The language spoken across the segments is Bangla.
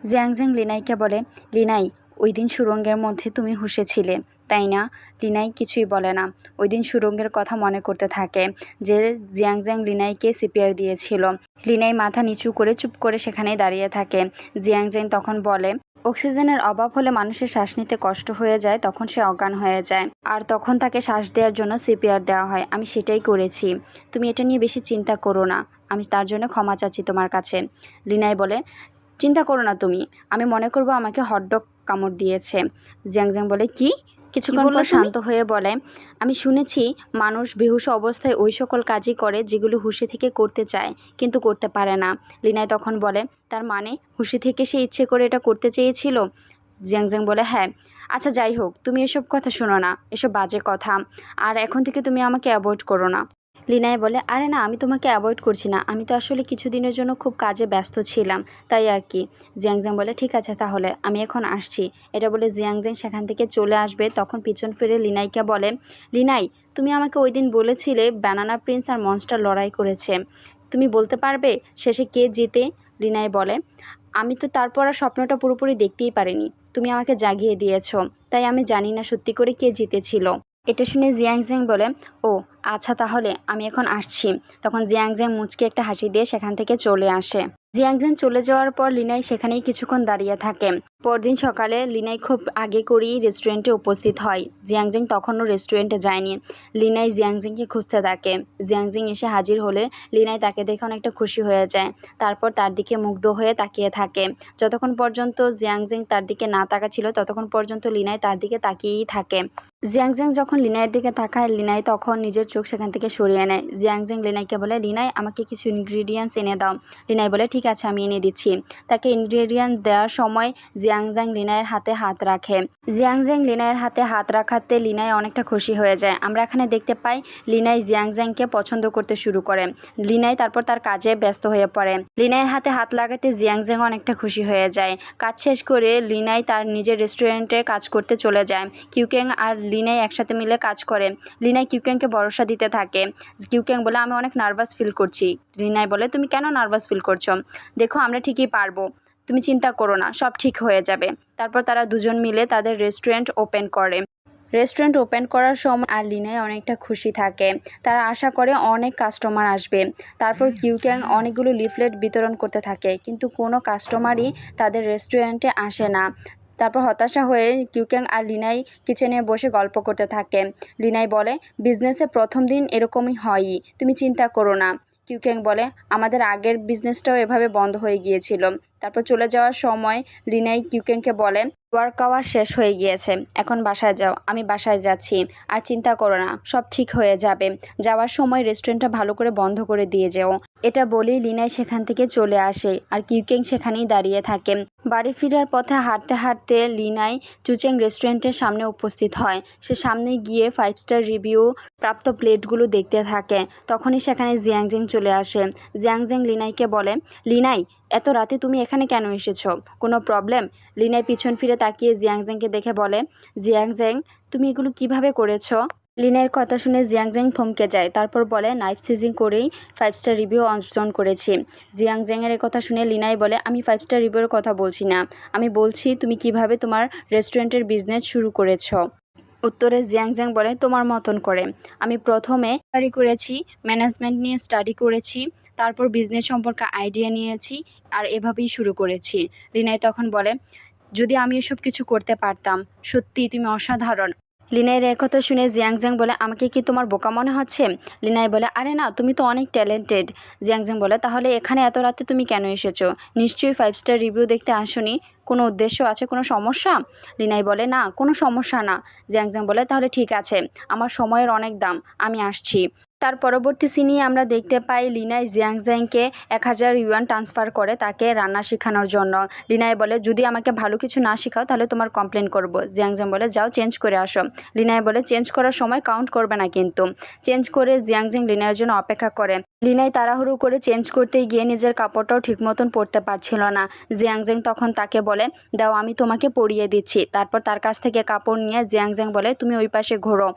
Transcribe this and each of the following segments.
জিয়াংজেং লিনাইকে বলে, লিনাই, ওই দিন সুড়ঙ্গের মধ্যে তুমি হুঁশে ছিলে, তাই না? লিনাই কিছুই বলে না। ওই দিন সুড়ঙ্গের কথা মনে করতে থাকে যে জিয়াংজেং লিনাইকে সিপিআর দিয়েছিল। লিনাই মাথা নিচু করে চুপ করে সেখানেই দাঁড়িয়ে থাকে। জিয়াংজেং তখন বলে, অক্সিজেনের অভাব হলে মানুষের শ্বাস নিতে কষ্ট হয়ে যায়, তখন সে অজ্ঞান হয়ে যায়, আর তখন তাকে শ্বাস দেওয়ার জন্য সিপিআর দেওয়া হয়। আমি সেটাই করেছি। তুমি এটা নিয়ে বেশি চিন্তা করো না। আমি তার জন্য ক্ষমা চাচ্ছি তোমার কাছে। লিনাই বলে, চিন্তা করো না তুমি, আমি মনে করব আমাকে হটডগ কামড় দিয়েছে। জিয়াংজেং বলে, কি? কিছুক্ষণ পর শান্ত হয়ে বলে, আমি শুনেছি মানুষ বেহুশ অবস্থায় ওই সকল কাজই করে যেগুলো হুঁশে থেকে করতে চায় কিন্তু করতে পারে না। লিনাই তখন বলে, তার মানে হুঁশে থেকে সে ইচ্ছে করে এটা করতে চেয়েছিল? জিয়াংজেং বলে, হ্যাঁ। আচ্ছা যাই হোক, তুমি এসব কথা শোনো না, এসব বাজে কথা, আর এখন থেকে তুমি আমাকে অ্যাভয়েড করো না। লিনাই বলে, আরে না, আমি তোমাকে অ্যাভয়েড করছি না, আমি তো আসলে কিছুদিনের জন্য খুব কাজে ব্যস্ত ছিলাম, তাই আর কি। জিয়াংজেং বলে, ঠিক আছে তাহলে, আমি এখন আসছি। এটা বলে জিয়াংজেং সেখান থেকে চলে আসবে, তখন পিছন ফিরে লিনাইকে বলে, লিনাই, তুমি আমাকে ওই দিন বলেছিলে ব্যানানা প্রিন্স আর মনস্টার লড়াই করেছে, তুমি বলতে পারবে শেষে কে জিতে? লিনাই বলে, আমি তো তারপর আর স্বপ্নটা পুরোপুরি দেখতেই পারিনি, তুমি আমাকে জাগিয়ে দিয়েছো, তাই আমি জানি না সত্যি করে কে জিতেছিল। এটা শুনে জিয়াংজেং বলে, ও আচ্ছা তাহলে আমি এখন আসছি। তখন জিয়াংজেং মুচকে একটা হাসি দিয়ে সেখান থেকে চলে আসে। জিয়াংজেং চলে যাওয়ার পর লিনাই সেখানেই কিছুক্ষণ দাঁড়িয়ে থাকে। পরদিন সকালে লিনাই খুব আগে করেই রেস্টুরেন্টে উপস্থিত হয়। জিয়াংজেং তখনও রেস্টুরেন্টে যায়নি। লিনাই জিয়াংজেংকে খুঁজতে থাকে। জিয়াংজেং এসে হাজির হলে লিনাই তাকে দেখে অনেকটা খুশি হয়ে যায়। তারপর তার দিকে মুগ্ধ হয়ে তাকিয়ে থাকে। যতক্ষণ পর্যন্ত জিয়াংজেং তার দিকে না তাকাচ্ছিল ততক্ষণ পর্যন্ত লিনাই তার দিকে তাকিয়েই থাকে। জিয়াংজেং যখন লিনাইয়ের দিকে তাকায়, লিনাই তখন নিজের চোখ সেখান থেকে সরিয়ে নেয়। জিয়াংজেং লিনাইকে বলে, লিনাই, আমাকে কিছু ইনগ্রিডিয়েন্টস এনে দাও। লিনাই বলে, ঠিক আছে, আমি এনে দিচ্ছি। তাকে ইনগ্রিডিয়েন্টস দেওয়ার সময় জিয়াংজেং লিনাইয়ের হাতে হাত রাখে। জিয়াংজেং লিনাইয়ের হাতে হাত রাখাতে লিনাই অনেকটা খুশি হয়ে যায়। আমরা এখানে দেখতে পাই লিনাই জিয়াংজেংকে পছন্দ করতে শুরু করে। লিনাই তারপর তার কাজে ব্যস্ত হয়ে পড়ে। লিনাইয়ের হাতে হাত লাগাতে জিয়াংজেং অনেকটা খুশি হয়ে যায়। কাজ শেষ করে লিনাই তার নিজের রেস্টুরেন্টে কাজ করতে চলে যায়। কিউকেং আর লিনাই একসাথে মিলে কাজ করে। লিনাই কিউকেংকে ভরসা দিতে থাকে। কিউকেং বলে, আমি অনেক নার্ভাস ফিল করছি। লিনাই বলে, তুমি কেন নার্ভাস ফিল করছো? দেখো, আমরা ঠিকই পারবো, তুমি চিন্তা করো না, সব ঠিক হয়ে যাবে। তারপর তারা দুজন মিলে তাদের রেস্টুরেন্ট ওপেন করে। রেস্টুরেন্ট ওপেন করার সময় আর লিনাই অনেকটা খুশি থাকে। তারা আশা করে অনেক কাস্টমার আসবে। তারপর কিউক্যাং অনেকগুলো লিফলেট বিতরণ করতে থাকে, কিন্তু কোনো কাস্টমারই তাদের রেস্টুরেন্টে আসে না। তারপর হতাশা হয়ে কিউক্যাং আর লিনাই কিচেনে বসে গল্প করতে থাকে। লিনাই বলে, বিজনেসে প্রথম দিন এরকমই হয়ই, তুমি চিন্তা করো না। কিউক্যাং বলে, আমাদের আগের বিজনেসটাও এভাবে বন্ধ হয়ে গিয়েছিল। তারপর চলে যাওয়ার সময় লিনাই কিউক্যাংকে বলে, ওয়ার্ক আওয়ার শেষ হয়ে গিয়েছে, এখন বাসায় যাও। আমি বাসায় যাচ্ছি, আর চিন্তা করো না, সব ঠিক হয়ে যাবে। যাওয়ার সময় রেস্টুরেন্টটা ভালো করে বন্ধ করে দিয়ে যেও। এটা বলেই লিনাই সেখান থেকে চলে আসে, আর কিউকেং সেখানেই দাঁড়িয়ে থাকে। বাড়ি ফেরার পথে হাঁটতে হাঁটতে লিনাই চুচেং রেস্টুরেন্টের সামনে উপস্থিত হয়। সে সামনে গিয়ে 5 স্টার রিভিউ প্রাপ্ত প্লেটগুলো দেখতে থাকে। তখনই সেখানে জিয়াংজেং চলে আসে। জিয়াংজেং লিনাইকে বলে, লিনাই, এত রাতে তুমি এখানে কেন এসেছো? কোনো প্রবলেম? লিনাই পিছন ফিরে তাকিয়ে জিয়াংজেংকে দেখে বলে, জিয়াংজেং, তুমি এগুলো কিভাবে করেছো? লিনাইয়ের কথা শুনে জিয়াংজেং থমকে যায়। তারপর বলে, নাইফ সিজিং করেই 5 স্টার রিভিউ অর্জন করেছি। জিয়াংজেংয়ের কথা শুনে লিনাই বলে, আমি 5 স্টার রিভিউর কথা বলছি না, আমি বলছি তুমি কিভাবে তোমার রেস্টুরেন্টের বিজনেস শুরু করেছো। উত্তরে জিয়াংজেং বলে, তোমার মতন করে। আমি প্রথমে স্টাডি করেছি, ম্যানেজমেন্ট নিয়ে স্টাডি করেছি, তারপর বিজনেস সম্পর্কে আইডিয়া নিয়েছি, আর এভাবেই শুরু করেছি। লিনাই তখন বলে, যদি আমি এসব কিছু করতে পারতাম। সত্যি তুমি অসাধারণ। লিনাইয়ের কথা শুনে জিয়াংজেং বলে, আমাকে কি তোমার বোকা মনে হচ্ছে? লিনাই বলে, আরে না, তুমি তো অনেক ট্যালেন্টেড। জিয়াংজেং বলে, তাহলে এখানে এত রাতে তুমি কেন এসেছো? নিশ্চয়ই 5 স্টার রিভিউ দেখতে আসোনি, কোনো উদ্দেশ্য আছে, কোনো সমস্যা? লিনাই বলে, না, কোনো সমস্যা না। জিয়াংজেং বলে, তাহলে ঠিক আছে, আমার সময়ের অনেক দাম, আমি আসছি। তার পরবর্তী সিনে আমরা দেখতে পাই লিনাই জিয়াংজেংকে 1000 ইউয়ান ট্রান্সফার করে তাকে রান্না শেখানোর জন্য। লিনাই বলে, যদি আমাকে ভালো কিছু না শেখাও তাহলে তোমার কমপ্লেন করব। জিয়াংজেং বলে, যাও চেঞ্জ করে আসো। লিনাই বলে, চেঞ্জ করার সময় কাউন্ট করবে না কিন্তু। চেঞ্জ করে জিয়াংজেং লিনাইয়ের জন্য অপেক্ষা করে। লিনাই তাড়াহুড়ো করে চেঞ্জ করতে গিয়ে নিজের কাপড়টাও ঠিক মতন পরতে পারছিল না। জিয়াংজেং তখন তাকে বলে, দাও আমি তোমাকে পরিয়ে দিচ্ছি। তারপর তার কাছ থেকে কাপড় নিয়ে জিয়াংজেং বলে, তুমি ওই পাশে ঘোরো।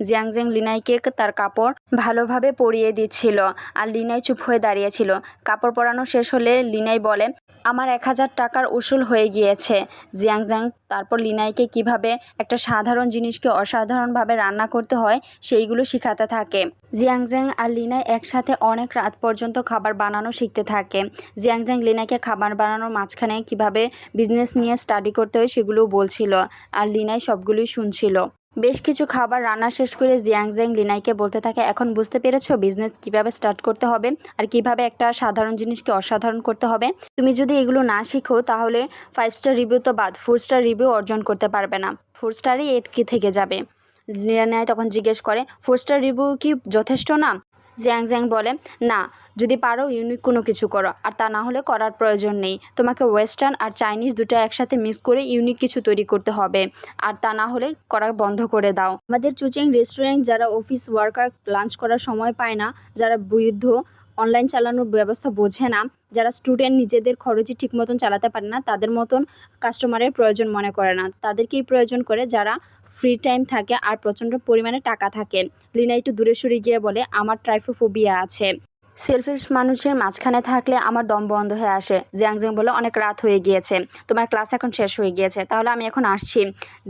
জিয়াংজেং লিনাইকে তার কাপড় ভালোভাবে পরিয়ে দিচ্ছিল, আর লিনাই চুপ হয়ে দাঁড়িয়েছিল। কাপড় পরানো শেষ হলে লিনাই বলে, আমার 1000 টাকার উসুল হয়ে গিয়েছে। জিয়াংজ্যাং তারপর লিনাইকে কিভাবে একটা সাধারণ জিনিসকে অসাধারণভাবে রান্না করতে হয় সেইগুলো শেখাতে থাকে। জিয়াংজ্যাং আর লিনাই একসাথে অনেক রাত পর্যন্ত খাবার বানানো শিখতে থাকে। জিয়াংজ্যাং লিনাইকে খাবার বানানোর মাঝখানে কিভাবে বিজনেস নিয়ে স্টাডি করতে হয় সেগুলোও বলছিল, আর লিনাই সবগুলোই শুনছিল। বেশ কিছু খাবার রান্না শেষ করে জিয়াংজ্যাং লিনাইকে বলতে থাকে, এখন বুঝতে পেরেছো বিজনেস কিভাবে স্টার্ট করতে হবে আর কিভাবে একটা সাধারণ জিনিসকে অসাধারণ করতে হবে। তুমি যদি এগুলো না শিখো তাহলে 5 স্টার রিভিউ তো বাদ 4 স্টার রিভিউ অর্জন করতে পারবে না, 4 স্টারই এটকে থেকে যাবে। লিনাই তখন জিজ্ঞেস করে 4 স্টার রিভিউ কি যথেষ্ট না? জিয়াংজ্যাং বলে, না, যদি পারো ইউনিক কোনো কিছু করো, আর তা না হলে করার প্রয়োজন নেই। তোমাকে ওয়েস্টার্ন আর চাইনিজ দুটো একসাথে মিক্স করে ইউনিক কিছু তৈরি করতে হবে, আর তা না হলে করা বন্ধ করে দাও। আমাদের চুচিং রেস্টুরেন্ট যারা অফিস ওয়ার্কার লাঞ্চ করার সময় পায় না, যারা বৃদ্ধ অনলাইন চালানোর ব্যবস্থা বোঝে না, যারা স্টুডেন্ট নিজেদের খরচই ঠিক মতন চালাতে পারে না, তাদের মতন কাস্টমারের প্রয়োজন মনে করে না, তাদেরকেই প্রয়োজন করে যারা ফ্রি টাইম থাকে আর প্রচণ্ড পরিমাণে টাকা থাকে। লিনা একটু দূরে সরে গিয়ে বলে, আমার ট্রাইফোফোবিয়া আছে, সেলফিশ মানুষের মাঝখানে থাকলে আমার দম বন্ধ হয়ে আসে। জিয়াংজ্যাং বলে, অনেক রাত হয়ে গিয়েছে, তোমার ক্লাস এখন শেষ হয়ে গিয়েছে, তাহলে আমি এখন আসছি।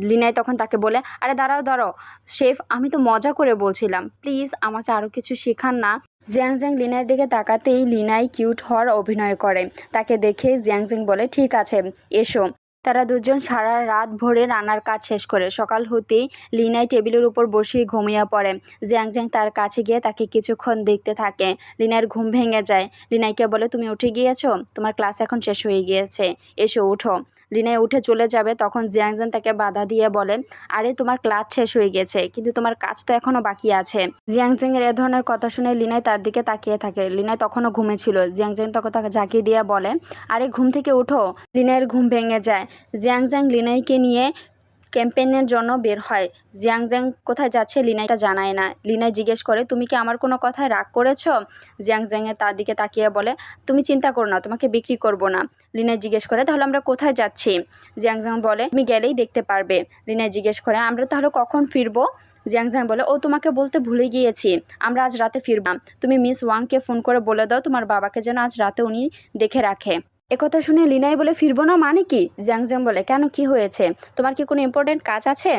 লিনাই তখন তাকে বলে, আরে দাঁড়াও দাঁড়াও শেফ, আমি তো মজা করে বলছিলাম, প্লিজ আমাকে আরও কিছু শেখান না। জিয়াংজ্যাং লিনাইয়ের দিকে তাকাতেই লিনাই কিউট হওয়ার অভিনয় করে। তাকে দেখে জিয়াংজ্যাং বলে, ঠিক আছে এসো। তারা দুজন সারা রাত ভরে রান্নার কাজ শেষ করে সকাল হতেই লিনাই টেবিলের উপর বসেই ঘুমিয়ে পড়ে। জিয়াংজ্যাং তার কাছে গিয়ে তাকে কিছুক্ষণ দেখতে থাকে। লিনাইয়ের ঘুম ভেঙে যায়। লিনাইকে বলে, তুমি উঠে গিয়েছো, তোমার ক্লাস এখন শেষ হয়ে গিয়েছে, এসো উঠো। লিনাই উঠে চলে যাবে, তখন জিয়াংজ্যাং তাকে বাধা দিয়ে বলে, আরে তোমার ক্লাস শেষ হয়ে গেছে কিন্তু তোমার কাজ তো এখনও বাকি আছে। জিয়াংজ্যাংয়ের এ ধরনের কথা শুনে লিনাই তার দিকে তাকিয়ে থাকে। লিনাই তখনও ঘুমেছিল। জিয়াংজ্যাং তখন তাকে জাগিয়ে দিয়ে বলে, আরে ঘুম থেকে উঠো। লিনাইয়ের ঘুম ভেঙে যায়। জিয়াংজ্যাং লিনাইকে নিয়ে ক্যাম্পেইনের জন্য বের হয়। জিয়াংজ্যাং কোথায় যাচ্ছে লিনাইটা জানায় না। লিনাই জিজ্ঞেস করে, তুমি কি আমার কোনো কথায় রাগ করেছো? জিয়াংজ্যাংয়ে তার দিকে তাকিয়ে বলে, তুমি চিন্তা করো না, তোমাকে বিক্রি করব না। লিনাই জিজ্ঞেস করে, তাহলে আমরা কোথায় যাচ্ছি? জিয়াংজ্যাং বলে, তুমি গেলেই দেখতে পারবে। লিনাই জিজ্ঞেস করে, আমরা তাহলে কখন ফিরবো? জিয়াংজ্যাং বলে, ও তোমাকে বলতে ভুলে গিয়েছি, আমরা আজ রাতে ফিরবাম। তুমি মিস ওয়াংকে ফোন করে বলে দাও তোমার বাবাকে যেন আজ রাতে উনি দেখে রাখে। একথা শুনে লিনাই বলে, ফিরবো না মানে কি? জিয়াংজ্যাং বলে, কেন, কি হয়েছে? তোমার কি কোনো ইম্পর্টেন্ট কাজ আছে?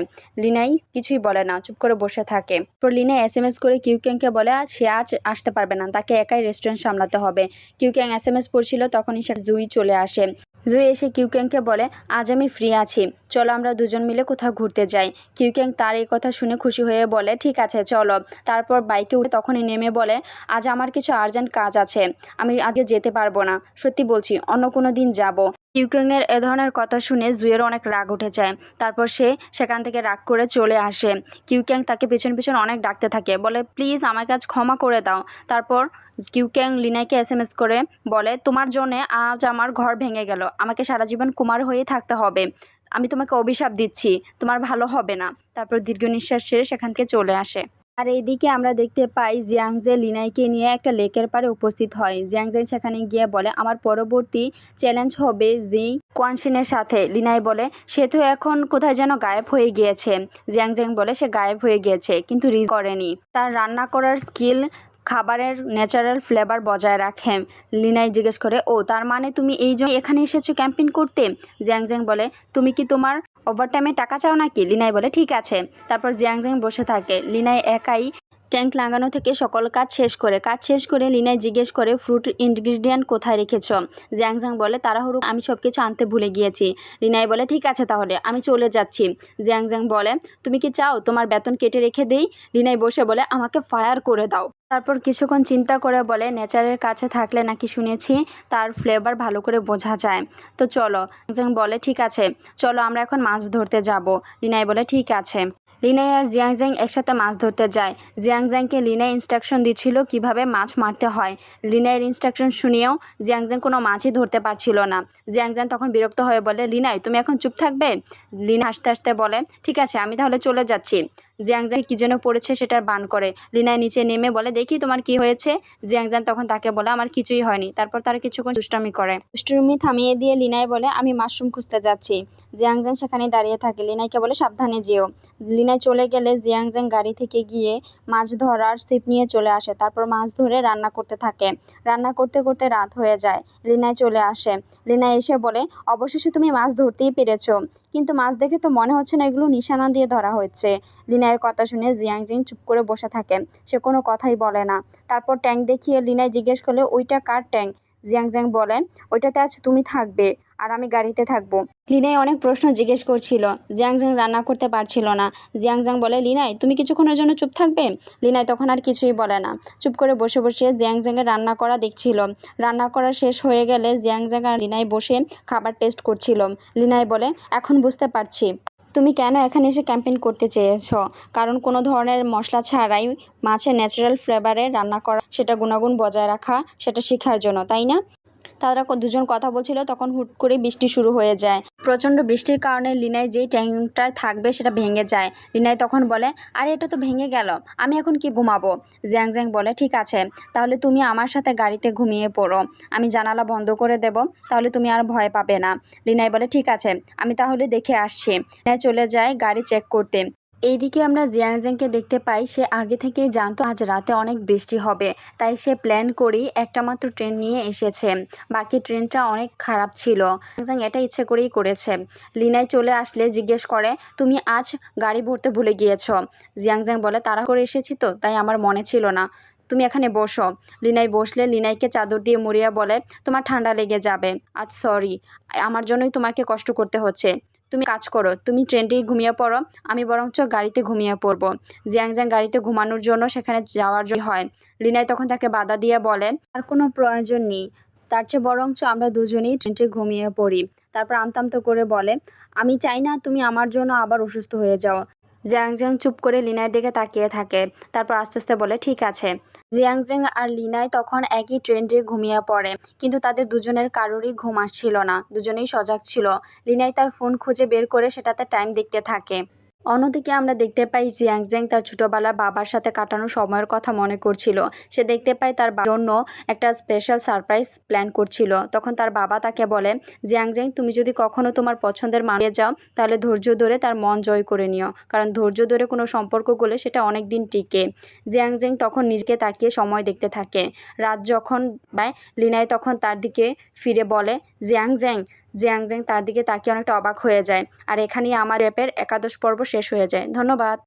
লিনাই কিছুই বলে না, চুপ করে বসে থাকে। পর লিনাই SMS করে কিউক্যাংকে বলে, সে আজ আসতে পারবে না, তাকে একাই রেস্টুরেন্ট সামলাতে হবে। কিউক্যাং SMS পড়ছিল, তখনই সে জুই চলে আসে। জুই এসে কিউক্যাংকে বলে, আজ আমি ফ্রি আছি, চলো আমরা দুজন মিলে কোথাও ঘুরতে যাই। কিউক্যাং তার এই কথা শুনে খুশি হয়ে বলে, ঠিক আছে চলো। তারপর বাইকে উঠে তখনই নেমে বলে, আজ আমার কিছু আর্জেন্ট কাজ আছে, আমি আগে যেতে পারবো না, সত্যি বলছি, অন্য কোনো দিন যাব। কিউক্যাংয়ের এ ধরনের কথা শুনে জুইয়ের অনেক রাগ উঠে যায়। তারপর সে সেখান থেকে রাগ করে চলে আসে। কিউক্যাং তাকে পেছন পেছন অনেক ডাকতে থাকে, বলে, প্লিজ আমাকে আজ ক্ষমা করে দাও। তারপর কিউক্যাং লিনাইকে SMS করে বলে, তোমার জন্যে আজ আমার ঘর ভেঙে গেল, আমাকে সারা জীবন কুমার হয়ে থাকতে হবে, আমি তোমাকে অভিশাপ দিচ্ছি, তোমার ভালো হবে না। তারপর দীর্ঘ নিঃশ্বাস ছেড়ে সেখান থেকে চলে আসে। আর এইদিকে আমরা দেখতে পাই জিয়াংজে লিনাইকে নিয়ে একটা লেকের পাড়ে উপস্থিত হয়। জিয়াংজে সেখানে গিয়ে বলে, আমার পরবর্তী চ্যালেঞ্জ হবে জি কোয়ানশিনের সাথে। লিনাই বলে, সে তো এখন কোথায় যেন গায়েব হয়ে গিয়েছে। জিয়াংজেং বলে, সে গায়েব হয়ে গিয়েছে কিন্তু রিজ করেনি, তার রান্না করার স্কিল খাবারের ন্যাচারাল ফ্লেভার বজায় রাখে। লিনাই জিজ্ঞেস করে, ও তার মানে তুমি এই জন্য এখানে এসেছো ক্যাম্পেইন করতে? জিয়াংজেং বলে, তুমি কি তোমার ওভারটাইমে টাকা চাও নাকি? লিনাই বলে, ঠিক আছে। তারপর জিয়াংজেং বসে থাকে। লিনাই একাই ট্যাঙ্ক লাগানো থেকে সকল কাজ শেষ করে লিনাই জিজ্ঞেস করে, ফ্রুট ইনগ্রিডিয়েন্ট কোথায় রেখেছ? জিয়াংজেং বলে, তাড়াহুড়ো আমি সব কিছু আনতে ভুলে গিয়েছি। লিনাই বলে, ঠিক আছে তাহলে আমি চলে যাচ্ছি। জিয়াংজেং বলে, তুমি কি চাও তোমার বেতন কেটে রেখে দেই? লিনাই বসে বলে, আমাকে ফায়ার করে দাও। তারপর কিছুক্ষণ চিন্তা করে বলে, নেচারের কাছে থাকলে নাকি শুনেছি তার ফ্লেভার ভালো করে বোঝা যায়, তো চলো। জিয়াংজেং বলে, ঠিক আছে চলো, আমরা এখন মাছ ধরতে যাব। লিনাই বলে, ঠিক আছে। লিনাই আর জিয়াংজেং একসাথে মাছ ধরতে যায়। জিয়াংজেংকে লিনাই ইনস্ট্রাকশন দিচ্ছিল কিভাবে মাছ মারতে হয়। লিনাইয়ের ইনস্ট্রাকশন শুনিয়েও জিয়াংজেং কোনো মাছই ধরতে পারছিল না। জিয়াংজেং তখন বিরক্ত হয়ে বলে, লিনাই তুমি এখন চুপ থাকবে? লিনা হাসতে হাসতে বলে, ঠিক আছে আমি তাহলে চলে যাচ্ছি। জিয়াংজান কি যেন পড়েছে সেটার বান করে। লিনাই নিচে নেমে বলে, দেখি তোমার কি হয়েছে। জিয়াংজান তখন তাকে বলে, আমার কিছুই হয়নি। তারপর তারা কিছুক্ষণ দুষ্টামি করে। দুষ্টুমি থামিয়ে দিয়ে লিনাই বলে, আমি মাশরুম খুঁজতে যাচ্ছি। জিয়াংজান সেখানে দাঁড়িয়ে থাকে। লিনাইকে বলে, সাবধানে যেও। লিনাই চলে গেলে জিয়াংজান গাড়ি থেকে গিয়ে মাছ ধরার ছিপ নিয়ে চলে আসে। তারপর মাছ ধরে রান্না করতে থাকে। রান্না করতে করতে রাত হয়ে যায়। লিনাই চলে আসে। লিনাই এসে বলে, অবশেষে তুমি মাছ ধরতেই পেরেছো, কিন্তু মাছ দেখে তো মনে হচ্ছে না এগুলো নিশানা দিয়ে ধরা হচ্ছে। লিনাইয়ের কথা শুনে জিয়াংজিং চুপ করে বসে থাকে। সে কোনো কথাই বলে না। তারপর ট্যাঙ্ক দেখিয়ে লিনাই জিজ্ঞেস করলে, ওইটা কার ট্যাঙ্ক? জিয়াংজাং বলে, ওইটাতে আজ তুমি থাকবে আর আমি গাড়িতে থাকবো। লিনাই অনেক প্রশ্ন জিজ্ঞেস করছিল। জিয়াংজাং রান্না করতে পারছিল না। জিয়াংজাং বলে, লিনাই তুমি কিছুক্ষণের জন্য চুপ থাকবে। লিনাই তখন আর কিছুই বলে না। চুপ করে বসে বসে জিয়াংজাংয়ের রান্না করা দেখছিল। রান্না করা শেষ হয়ে গেলে জিয়াংজাং আর লিনাই বসে খাবার টেস্ট করছিল। লিনাই বলে, এখন বুঝতে পারছি তুমি কেন এখানে এসে ক্যাম্পেইন করতে চেয়েছ। কারণ কোনো ধরনের মশলা ছাড়াই মাছের ন্যাচারাল ফ্লেভারে রান্না করা, সেটা গুণাগুণ বজায় রাখা, সেটা শেখার জন্য, তাই না? তারা দুজন কথা বলছিল, তখন হুট করে বৃষ্টি শুরু হয়ে যায়। প্রচণ্ড বৃষ্টির কারণে লিনাই যেই ট্যাঙ্কটায় থাকবে সেটা ভেঙে যায়। লিনাই তখন বলে, আরে এটা তো ভেঙে গেল, আমি এখন কি ঘুমাবো? জিয়াংজাং বলে, ঠিক আছে, তাহলে তুমি আমার সাথে গাড়িতে ঘুমিয়ে পড়ো। আমি জানালা বন্ধ করে দেব, তাহলে তুমি আর ভয় পাবে না। লিনাই বলে, ঠিক আছে, আমি তাহলে দেখে আসছি। লিনাই চলে যায় গাড়ি চেক করতে। এইদিকে আমরা জিয়াংজাংকে দেখতে পাই, সে আগে থেকেই জানতো আজ রাতে অনেক বৃষ্টি হবে, তাই সে প্ল্যান করেই একটা মাত্র ট্রেন নিয়ে এসেছে। বাকি ট্রেনটা অনেক খারাপ ছিল। জিয়াংজাং এটা ইচ্ছে করেই করেছে। লিনাই চলে আসলে জিজ্ঞেস করে, তুমি আজ গাড়ি ভরতে ভুলে গিয়েছো? জিয়াংজাং বলে, তাড়া করে এসেছি তো, তাই আমার মনে ছিল না। তুমি এখানে বসো। লিনাই বসলে লিনাইকে চাদর দিয়ে মুড়িয়ে বলে, তোমার ঠান্ডা লেগে যাবে। আজ সরি, আমার জন্যই তোমাকে কষ্ট করতে হচ্ছে। তুমি কাজ করো, তুমি ট্রেনটেই ঘুমিয়ে পড়ো, আমি বরঞ্চ গাড়িতে ঘুমিয়ে পড়বো। জিয়াংজাং গাড়িতে ঘুমানোর জন্য সেখানে যাওয়ার জন্য হয়। লিনাই তখন তাকে বাধা দিয়ে বলে, আর কোনো প্রয়োজন নেই, তার চেয়ে বরঞ্চ আমরা দুজনেই ট্রেনটে ঘুমিয়ে পড়ি। তারপর আমতা আমতা করে বলে, আমি চাই না তুমি আমার জন্য আবার অসুস্থ হয়ে যাও। জিয়াংজাং চুপ করে লিনাইয়ের দিকে তাকিয়ে থাকে। তারপর আস্তে আস্তে বলে, ঠিক আছে। জিয়াংজাং আর লিনাই তখন একই ট্রেনে ঘুমিয়ে পড়ে, কিন্তু তাদের দুজনের কারোরই ঘুম আসছিল না। দুজনেই সজাগ ছিল। লিনাই তার ফোন খুঁজে বের করে সেটাতে টাইম দেখতে থাকে। অন্যদিকে আমরা দেখতে পাই জিয়াংজাং তার ছোটবেলার বাবার সাথে কাটানো সময়ের কথা মনে করছিল। সে দেখতে পায় তার জন্য একটা স্পেশাল সারপ্রাইজ প্ল্যান করছিল। তখন তার বাবা তাকে বলে, জিয়াংজাং তুমি যদি কখনো তোমার পছন্দের মানুষে যাও, তাহলে ধৈর্য ধরে তার মন জয় করে নিও, কারণ ধৈর্য ধরে কোনো সম্পর্ক করলে সেটা অনেক দিন টিকে। জিয়াংজাং তখন নিজেকে তাকিয়ে সময় দেখতে থাকে। রাত যখন বায়, লিনাই তখন তার দিকে ফিরে বলে, জিয়াংজাং। জিয়াংজাং তার দিকে তাকিয়ে অনেকটা অবাক হয়ে যায়। আর এখানেই আমার অ্যাপের 11 পর্ব শেষ হয়ে যায়। ধন্যবাদ।